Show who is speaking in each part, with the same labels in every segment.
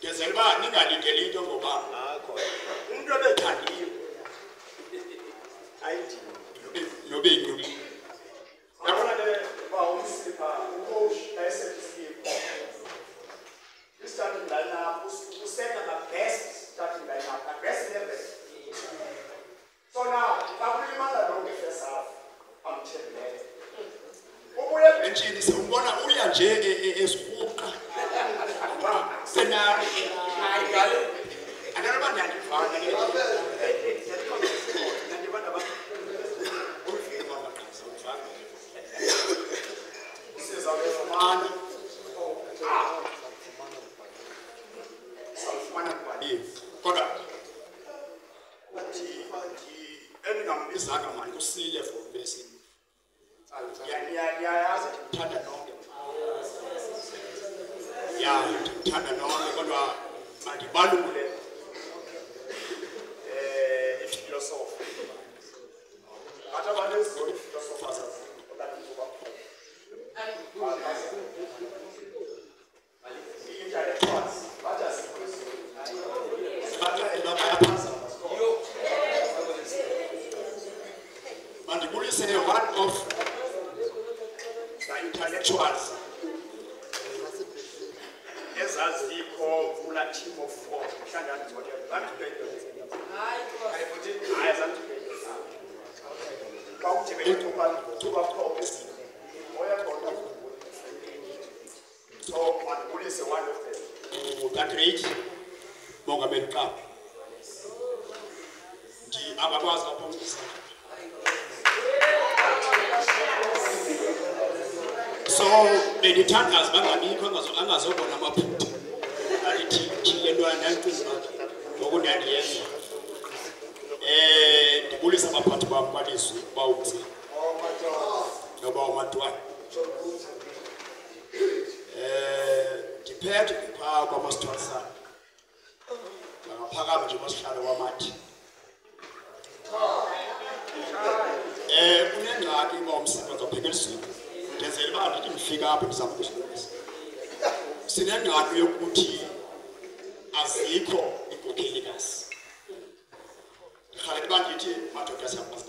Speaker 1: Ngezelba ningalindeli into ngoba umuntu obethandiyo ayithi nobe inyuli. Yabona le bawumsipha ucoach ayesebenzisa. Starting line up, who set up the best starting line up, the best level. So now, if I really want to know the first half, I'm telling you. Ubuye benchini simbona uya nje esihuqa. Sena ayigale. Analo bandani fana ke. Nandi banda ba. Ufike mama kansa ufaka. Siza kufumana. Kodwa engingambizanga manje usile for basic. Yazi ngithanda nonke. Ngithanda nonke kodwa andibalule philosophy. Bathi abantu ezikole philosophers one of the intellectuals ezazikho kula team of 4 mhlangana so one of them that great Mongameli Club ndi abakwazi uphumisa. So benithandaza bangabikho angazobona amaphutha alithi thilentwana nantuba ngokundaniyenza ndibulisa abaphathi bam kwalizwi bawuthi noba umatwana ndiphethe phaa kwamasithwalisana bangaphakama nje masihlalo wamathi unengxaki uba umsebenzi ophekelisweni ngenzela uba ndithi ndifika apho ndizama ukusilungisa. Sinengxaki yokuthi azikho iinkokheli-kazi. Ndikhalela uba ndithi madoda siyakwazi.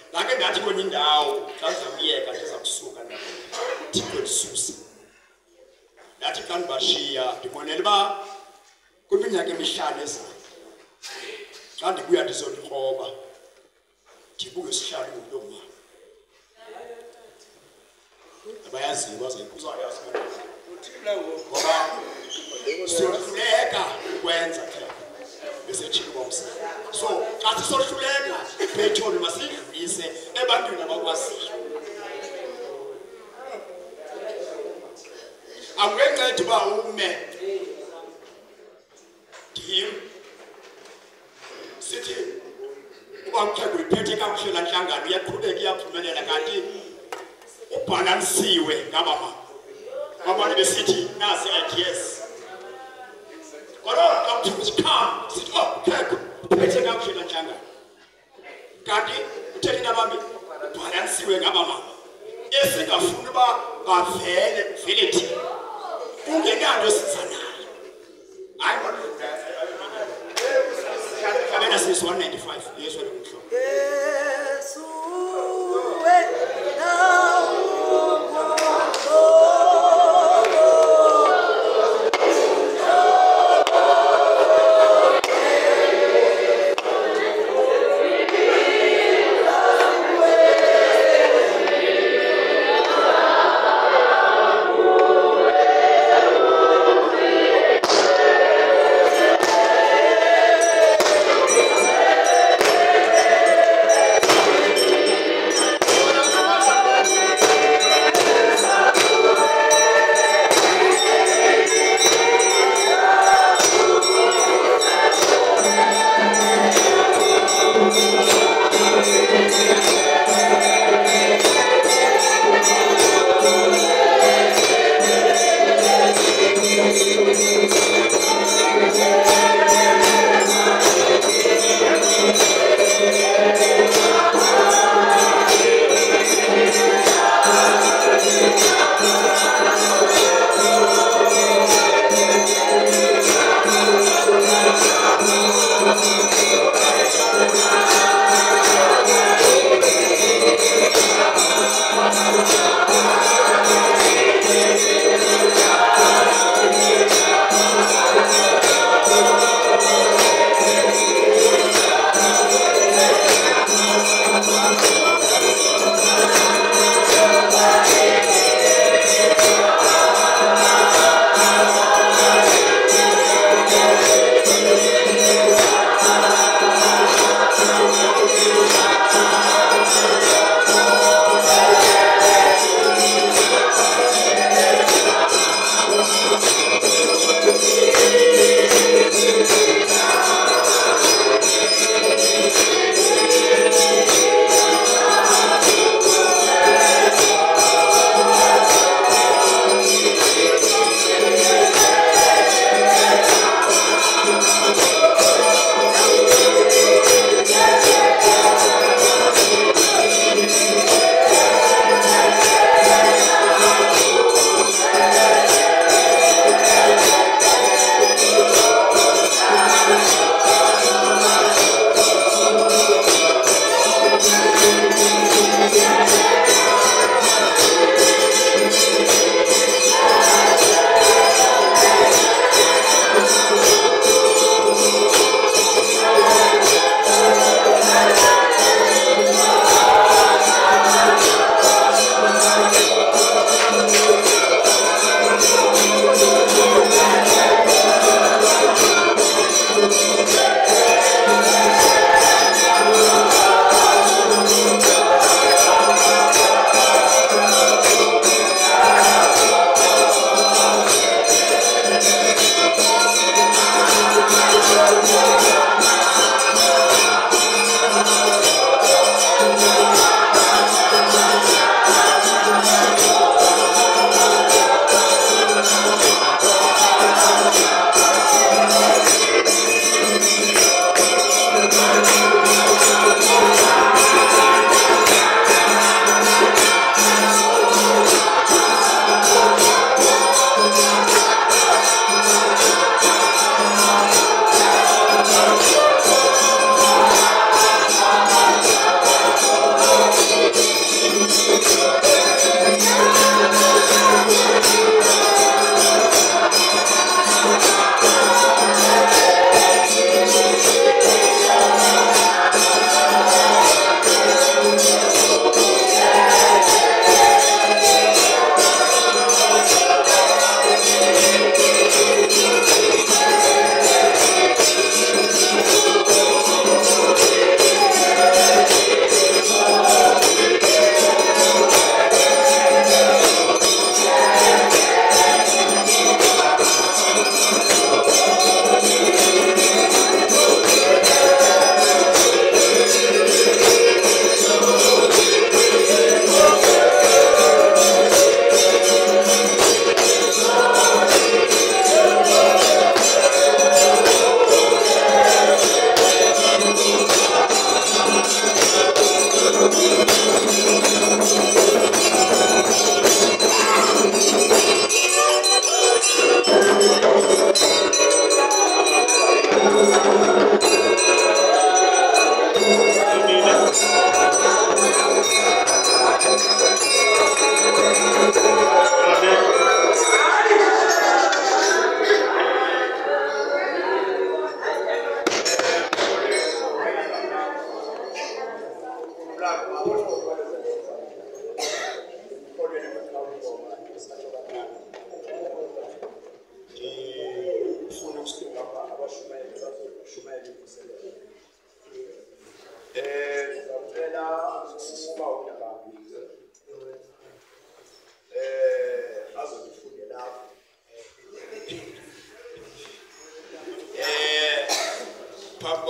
Speaker 1: Ndake ndathi kwenye indawo xa ndizawuyeka ndiza kusuka ndithikwe ndisuse. Ndathi xa ndibashiya ndibonela uba kwiminyaka emihlanu ezayo xa ndibuya ndizondikroba ndibuke isihlalo ngomama. Abayaziyo bazayiyazi ngoba siyohluleka ukwenza besethini bomsebenzi. So xa sisohluleka ipetroli masiyidlulise ebantwini abakwaziyo. Akukenceda uba ume ndim sithi uba uthanda uyiphethe kakuhle laa nhlangano iyaqhubeka iyaphumelela kanti ubhalansiwe ngabama abanye besithi nasi ideas kodwa kakuthi come sithi khekho uphethe kakuhle laa nhlangano kanti utheni nabami ubhalansiwe ngabama esingafuni uba vele thina kungenanto esizanayo. Hayi kabena sisi 195 yesu lokumhlobo Yesu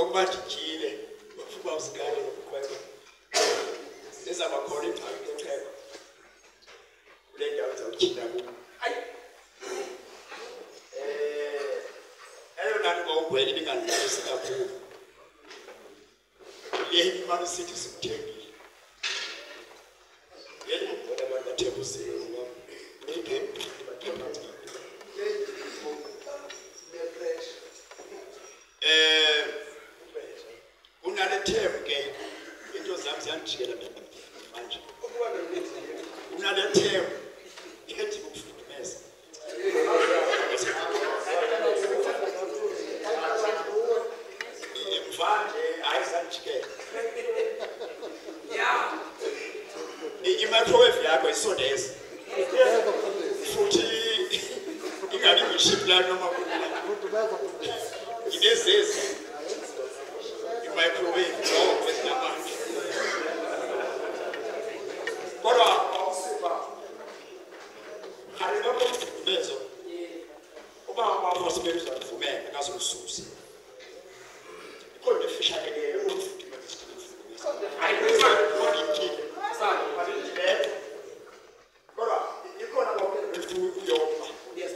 Speaker 1: Okubajikile ufuba usikale ukukhweka. Leza bakhona ingxaki yokukhweka. Kule ndawo zawuthina kuyo. Hayi. Eyona nto ngawugwele ibingandilalisi kakhulu. Yena imali sithi simthengile. Yena ngibona abantu bathemba uzilo ngoba ngeke bathemba kancane. Unale thembu ke into zami ziyandijikela manje. Unale thembu ethi ukufudumeza. Mvanje ayizandijikela. Yeah. I-microwave yakho isondeza. Futhi ingabi ngishipla noma kuphela. Inezezi. I-microwave kwezinamanje. Kodwa harina komfumezo. Uba ngapha sibenzisa mfumela akazosusa. Kodwa ifisha ke umfumela. Yes,